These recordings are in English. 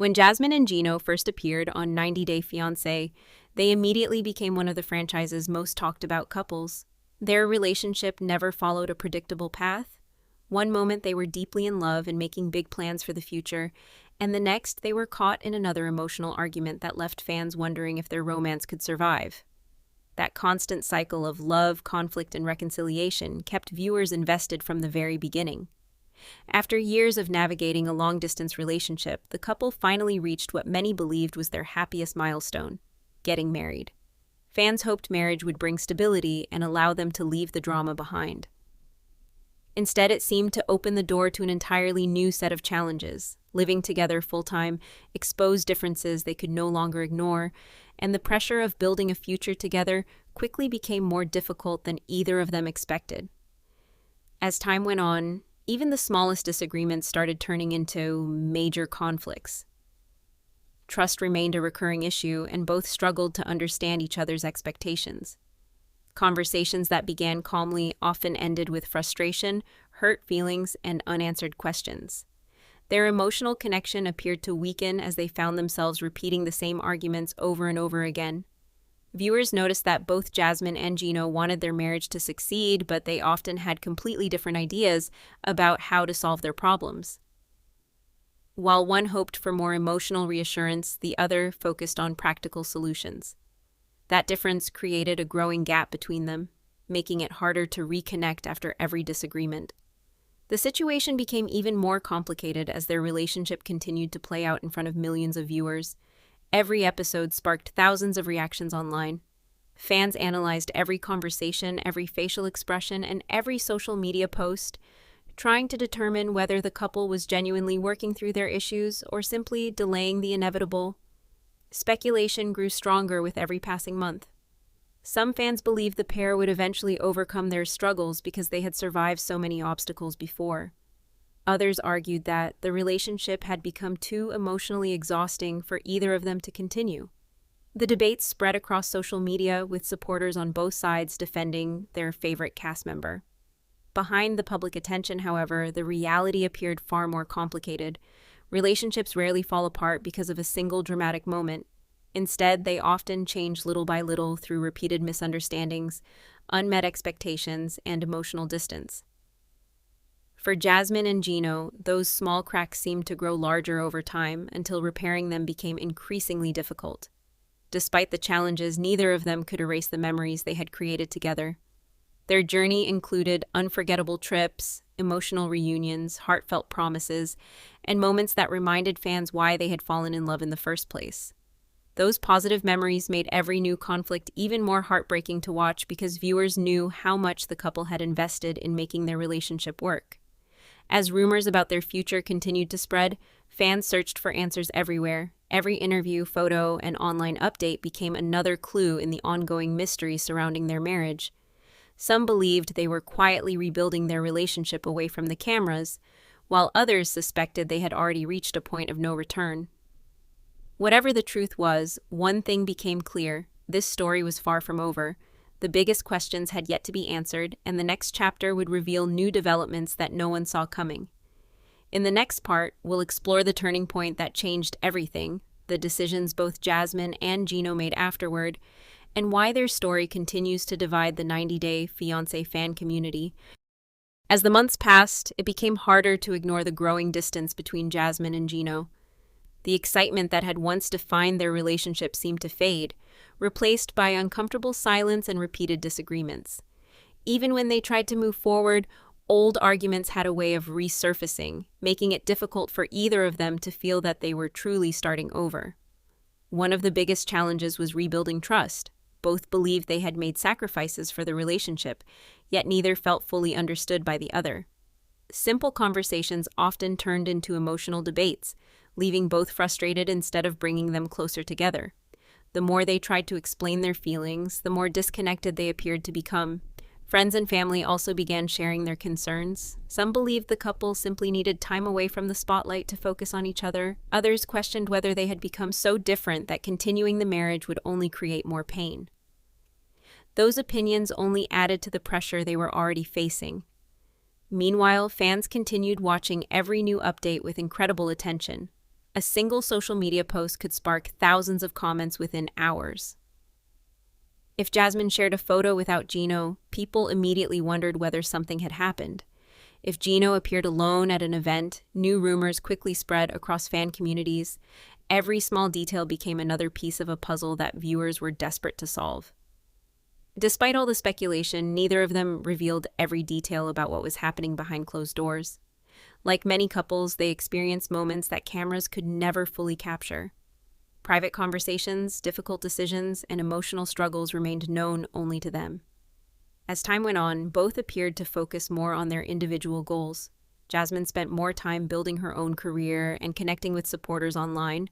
When Jasmine and Gino first appeared on 90 Day Fiancé, they immediately became one of the franchise's most talked about couples. Their relationship never followed a predictable path. One moment they were deeply in love and making big plans for the future, and the next they were caught in another emotional argument that left fans wondering if their romance could survive. That constant cycle of love, conflict, and reconciliation kept viewers invested from the very beginning. After years of navigating a long-distance relationship, the couple finally reached what many believed was their happiest milestone: getting married. Fans hoped marriage would bring stability and allow them to leave the drama behind. Instead, it seemed to open the door to an entirely new set of challenges. Living together full-time exposed differences they could no longer ignore, and the pressure of building a future together quickly became more difficult than either of them expected. As time went on, even the smallest disagreements started turning into major conflicts. Trust remained a recurring issue, and both struggled to understand each other's expectations. Conversations that began calmly often ended with frustration, hurt feelings, and unanswered questions. Their emotional connection appeared to weaken as they found themselves repeating the same arguments over and over again. Viewers noticed that both Jasmine and Gino wanted their marriage to succeed, but they often had completely different ideas about how to solve their problems. While one hoped for more emotional reassurance, the other focused on practical solutions. That difference created a growing gap between them, making it harder to reconnect after every disagreement. The situation became even more complicated as their relationship continued to play out in front of millions of viewers. Every episode sparked thousands of reactions online. Fans analyzed every conversation, every facial expression, and every social media post, trying to determine whether the couple was genuinely working through their issues or simply delaying the inevitable. Speculation grew stronger with every passing month. Some fans believed the pair would eventually overcome their struggles because they had survived so many obstacles before. Others argued that the relationship had become too emotionally exhausting for either of them to continue. The debates spread across social media, with supporters on both sides defending their favorite cast member. Behind the public attention, however, the reality appeared far more complicated. Relationships rarely fall apart because of a single dramatic moment. Instead, they often change little by little through repeated misunderstandings, unmet expectations, and emotional distance. For Jasmine and Gino, those small cracks seemed to grow larger over time until repairing them became increasingly difficult. Despite the challenges, neither of them could erase the memories they had created together. Their journey included unforgettable trips, emotional reunions, heartfelt promises, and moments that reminded fans why they had fallen in love in the first place. Those positive memories made every new conflict even more heartbreaking to watch because viewers knew how much the couple had invested in making their relationship work. As rumors about their future continued to spread, fans searched for answers everywhere. Every interview, photo, and online update became another clue in the ongoing mystery surrounding their marriage. Some believed they were quietly rebuilding their relationship away from the cameras, while others suspected they had already reached a point of no return. Whatever the truth was, one thing became clear: this story was far from over. The biggest questions had yet to be answered, and the next chapter would reveal new developments that no one saw coming. In the next part, we'll explore the turning point that changed everything, the decisions both Jasmine and Gino made afterward, and why their story continues to divide the 90 Day Fiancé fan community. As the months passed, it became harder to ignore the growing distance between Jasmine and Gino. The excitement that had once defined their relationship seemed to fade, replaced by uncomfortable silence and repeated disagreements. Even when they tried to move forward, old arguments had a way of resurfacing, making it difficult for either of them to feel that they were truly starting over. One of the biggest challenges was rebuilding trust. Both believed they had made sacrifices for the relationship, yet neither felt fully understood by the other. Simple conversations often turned into emotional debates, leaving both frustrated instead of bringing them closer together. The more they tried to explain their feelings, the more disconnected they appeared to become. Friends and family also began sharing their concerns. Some believed the couple simply needed time away from the spotlight to focus on each other. Others questioned whether they had become so different that continuing the marriage would only create more pain. Those opinions only added to the pressure they were already facing. Meanwhile, fans continued watching every new update with incredible attention. A single social media post could spark thousands of comments within hours. If Jasmine shared a photo without Gino, people immediately wondered whether something had happened. If Gino appeared alone at an event, new rumors quickly spread across fan communities. Every small detail became another piece of a puzzle that viewers were desperate to solve. Despite all the speculation, neither of them revealed every detail about what was happening behind closed doors. Like many couples, they experienced moments that cameras could never fully capture. Private conversations, difficult decisions, and emotional struggles remained known only to them. As time went on, both appeared to focus more on their individual goals. Jasmine spent more time building her own career and connecting with supporters online,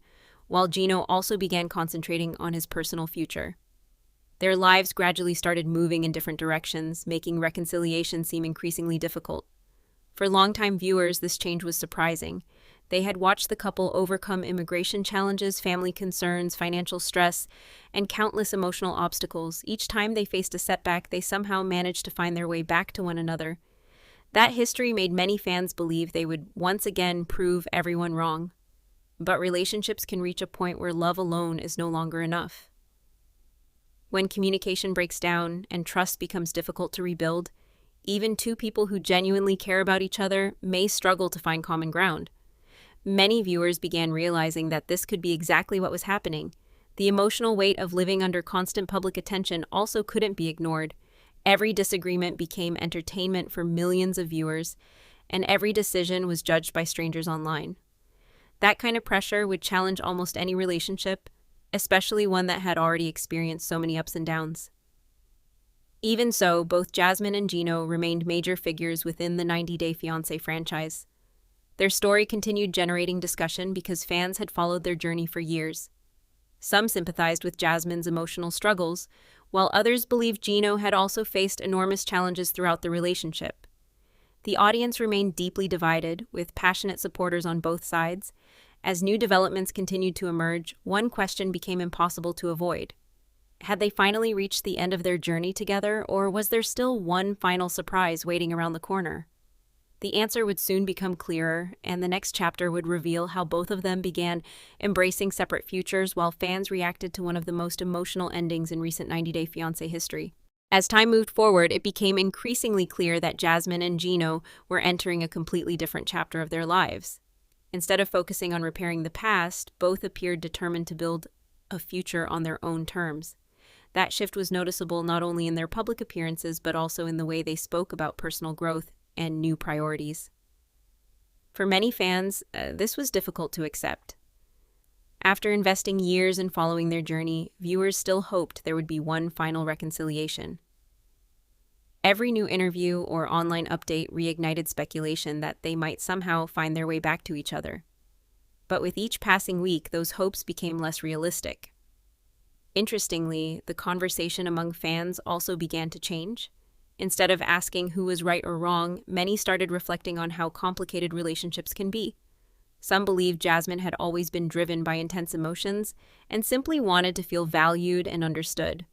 while Gino also began concentrating on his personal future. Their lives gradually started moving in different directions, making reconciliation seem increasingly difficult. For longtime viewers, this change was surprising. They had watched the couple overcome immigration challenges, family concerns, financial stress, and countless emotional obstacles. Each time they faced a setback, they somehow managed to find their way back to one another. That history made many fans believe they would once again prove everyone wrong. But relationships can reach a point where love alone is no longer enough. When communication breaks down and trust becomes difficult to rebuild, even two people who genuinely care about each other may struggle to find common ground. Many viewers began realizing that this could be exactly what was happening. The emotional weight of living under constant public attention also couldn't be ignored. Every disagreement became entertainment for millions of viewers, and every decision was judged by strangers online. That kind of pressure would challenge almost any relationship, especially one that had already experienced so many ups and downs. Even so, both Jasmine and Gino remained major figures within the 90 Day Fiancé franchise. Their story continued generating discussion because fans had followed their journey for years. Some sympathized with Jasmine's emotional struggles, while others believed Gino had also faced enormous challenges throughout the relationship. The audience remained deeply divided, with passionate supporters on both sides. As new developments continued to emerge, one question became impossible to avoid. Had they finally reached the end of their journey together, or was there still one final surprise waiting around the corner? The answer would soon become clearer, and the next chapter would reveal how both of them began embracing separate futures while fans reacted to one of the most emotional endings in recent 90 Day Fiancé history. As time moved forward, it became increasingly clear that Jasmine and Gino were entering a completely different chapter of their lives. Instead of focusing on repairing the past, both appeared determined to build a future on their own terms. That shift was noticeable not only in their public appearances, but also in the way they spoke about personal growth and new priorities. For many fans, this was difficult to accept. After investing years in following their journey, viewers still hoped there would be one final reconciliation. Every new interview or online update reignited speculation that they might somehow find their way back to each other. But with each passing week, those hopes became less realistic. Interestingly, the conversation among fans also began to change. Instead of asking who was right or wrong, many started reflecting on how complicated relationships can be. Some believed Jasmine had always been driven by intense emotions and simply wanted to feel valued and understood.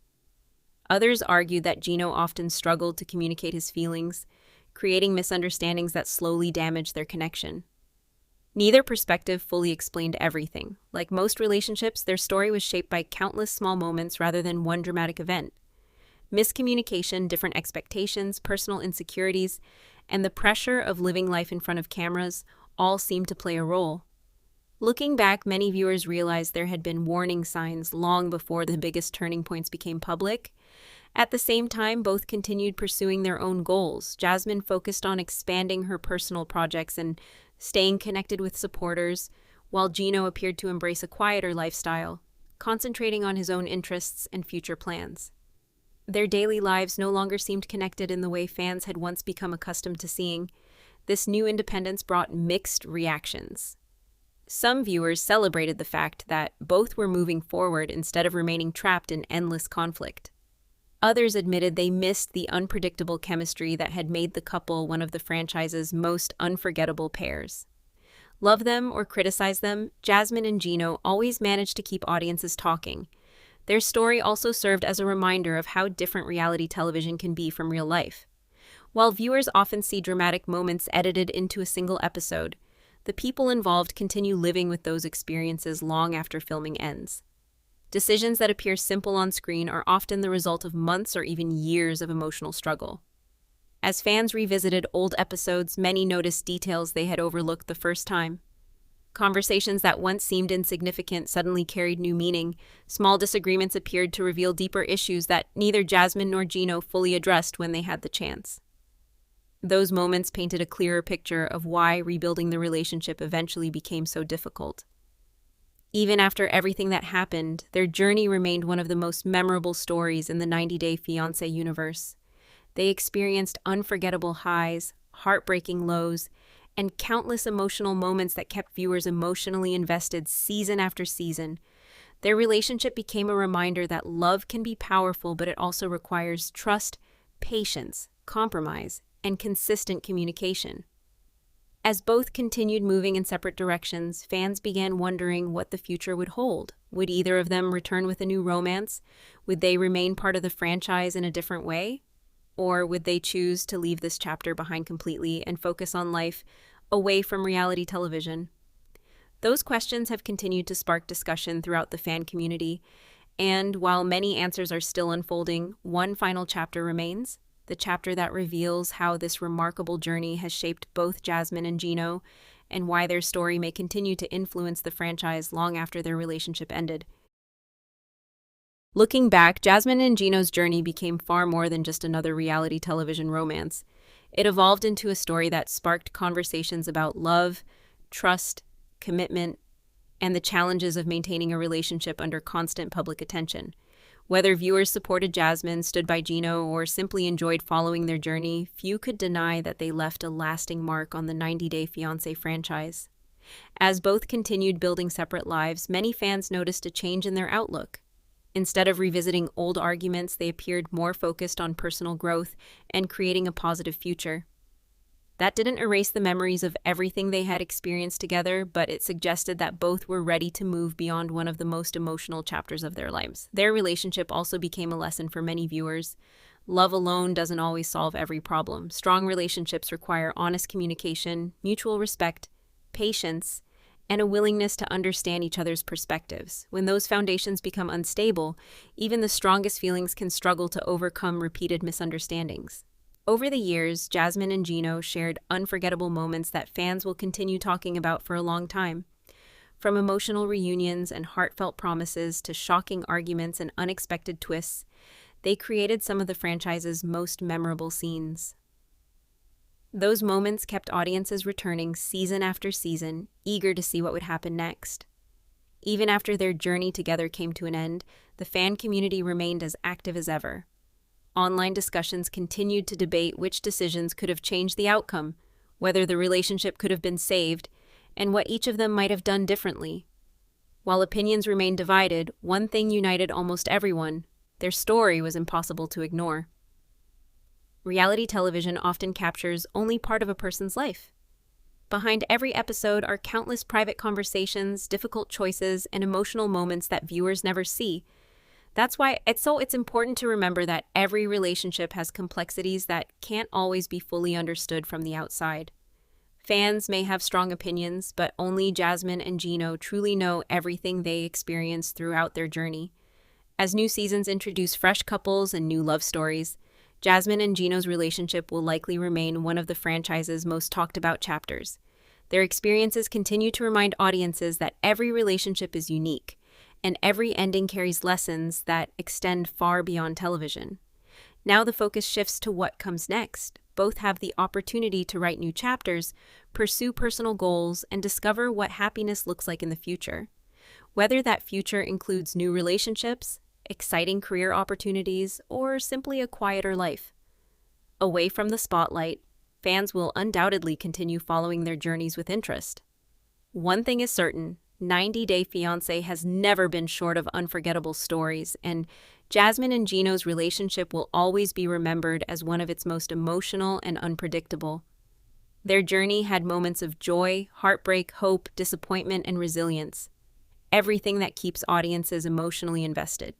Others argued that Gino often struggled to communicate his feelings, creating misunderstandings that slowly damaged their connection. Neither perspective fully explained everything. Like most relationships, their story was shaped by countless small moments rather than one dramatic event. Miscommunication, different expectations, personal insecurities, and the pressure of living life in front of cameras all seemed to play a role. Looking back, many viewers realized there had been warning signs long before the biggest turning points became public. At the same time, both continued pursuing their own goals. Jasmine focused on expanding her personal projects and staying connected with supporters, while Gino appeared to embrace a quieter lifestyle, concentrating on his own interests and future plans. Their daily lives no longer seemed connected in the way fans had once become accustomed to seeing. This new independence brought mixed reactions. Some viewers celebrated the fact that both were moving forward instead of remaining trapped in endless conflict. Others admitted they missed the unpredictable chemistry that had made the couple one of the franchise's most unforgettable pairs. Love them or criticize them, Jasmine and Gino always managed to keep audiences talking. Their story also served as a reminder of how different reality television can be from real life. While viewers often see dramatic moments edited into a single episode, the people involved continue living with those experiences long after filming ends. Decisions that appear simple on screen are often the result of months or even years of emotional struggle. As fans revisited old episodes, many noticed details they had overlooked the first time. Conversations that once seemed insignificant suddenly carried new meaning. Small disagreements appeared to reveal deeper issues that neither Jasmine nor Gino fully addressed when they had the chance. Those moments painted a clearer picture of why rebuilding the relationship eventually became so difficult. Even after everything that happened, their journey remained one of the most memorable stories in the 90 Day Fiancé universe. They experienced unforgettable highs, heartbreaking lows, and countless emotional moments that kept viewers emotionally invested season after season. Their relationship became a reminder that love can be powerful, but it also requires trust, patience, compromise, and consistent communication. As both continued moving in separate directions, fans began wondering what the future would hold. Would either of them return with a new romance? Would they remain part of the franchise in a different way? Or would they choose to leave this chapter behind completely and focus on life away from reality television? Those questions have continued to spark discussion throughout the fan community, and while many answers are still unfolding, one final chapter remains, the chapter that reveals how this remarkable journey has shaped both Jasmine and Gino, and why their story may continue to influence the franchise long after their relationship ended. Looking back, Jasmine and Gino's journey became far more than just another reality television romance. It evolved into a story that sparked conversations about love, trust, commitment, and the challenges of maintaining a relationship under constant public attention. Whether viewers supported Jasmine, stood by Gino, or simply enjoyed following their journey, few could deny that they left a lasting mark on the 90 Day Fiancé franchise. As both continued building separate lives, many fans noticed a change in their outlook. Instead of revisiting old arguments, they appeared more focused on personal growth and creating a positive future. That didn't erase the memories of everything they had experienced together, but it suggested that both were ready to move beyond one of the most emotional chapters of their lives. Their relationship also became a lesson for many viewers. Love alone doesn't always solve every problem. Strong relationships require honest communication, mutual respect, patience, and a willingness to understand each other's perspectives. When those foundations become unstable, even the strongest feelings can struggle to overcome repeated misunderstandings. Over the years, Jasmine and Gino shared unforgettable moments that fans will continue talking about for a long time. From emotional reunions and heartfelt promises to shocking arguments and unexpected twists, they created some of the franchise's most memorable scenes. Those moments kept audiences returning season after season, eager to see what would happen next. Even after their journey together came to an end, the fan community remained as active as ever. Online discussions continued to debate which decisions could have changed the outcome, whether the relationship could have been saved, and what each of them might have done differently. While opinions remained divided, one thing united almost everyone: their story was impossible to ignore. Reality television often captures only part of a person's life. Behind every episode are countless private conversations, difficult choices, and emotional moments that viewers never see. That's why it's important to remember that every relationship has complexities that can't always be fully understood from the outside. Fans may have strong opinions, but only Jasmine and Gino truly know everything they experienced throughout their journey. As new seasons introduce fresh couples and new love stories, Jasmine and Gino's relationship will likely remain one of the franchise's most talked about chapters. Their experiences continue to remind audiences that every relationship is unique, and every ending carries lessons that extend far beyond television. Now the focus shifts to what comes next. Both have the opportunity to write new chapters, pursue personal goals, and discover what happiness looks like in the future. Whether that future includes new relationships, exciting career opportunities, or simply a quieter life. Away from the spotlight, fans will undoubtedly continue following their journeys with interest. One thing is certain: 90 Day Fiancé has never been short of unforgettable stories, and Jasmine and Gino's relationship will always be remembered as one of its most emotional and unpredictable. Their journey had moments of joy, heartbreak, hope, disappointment, and resilience. Everything that keeps audiences emotionally invested.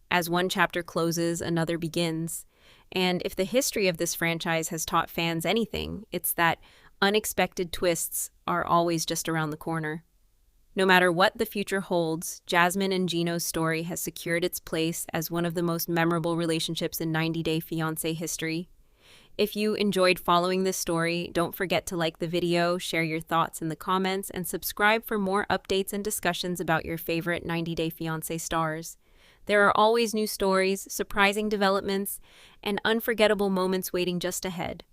As one chapter closes, another begins. And if the history of this franchise has taught fans anything, it's that Unexpected twists are always just around the corner. No matter what the future holds, Jasmine and Gino's story has secured its place as one of the most memorable relationships in 90 Day Fiancé history. If you enjoyed following this story, don't forget to like the video, share your thoughts in the comments, and subscribe for more updates and discussions about your favorite 90 Day Fiancé stars. There are always new stories, surprising developments, and unforgettable moments waiting just ahead.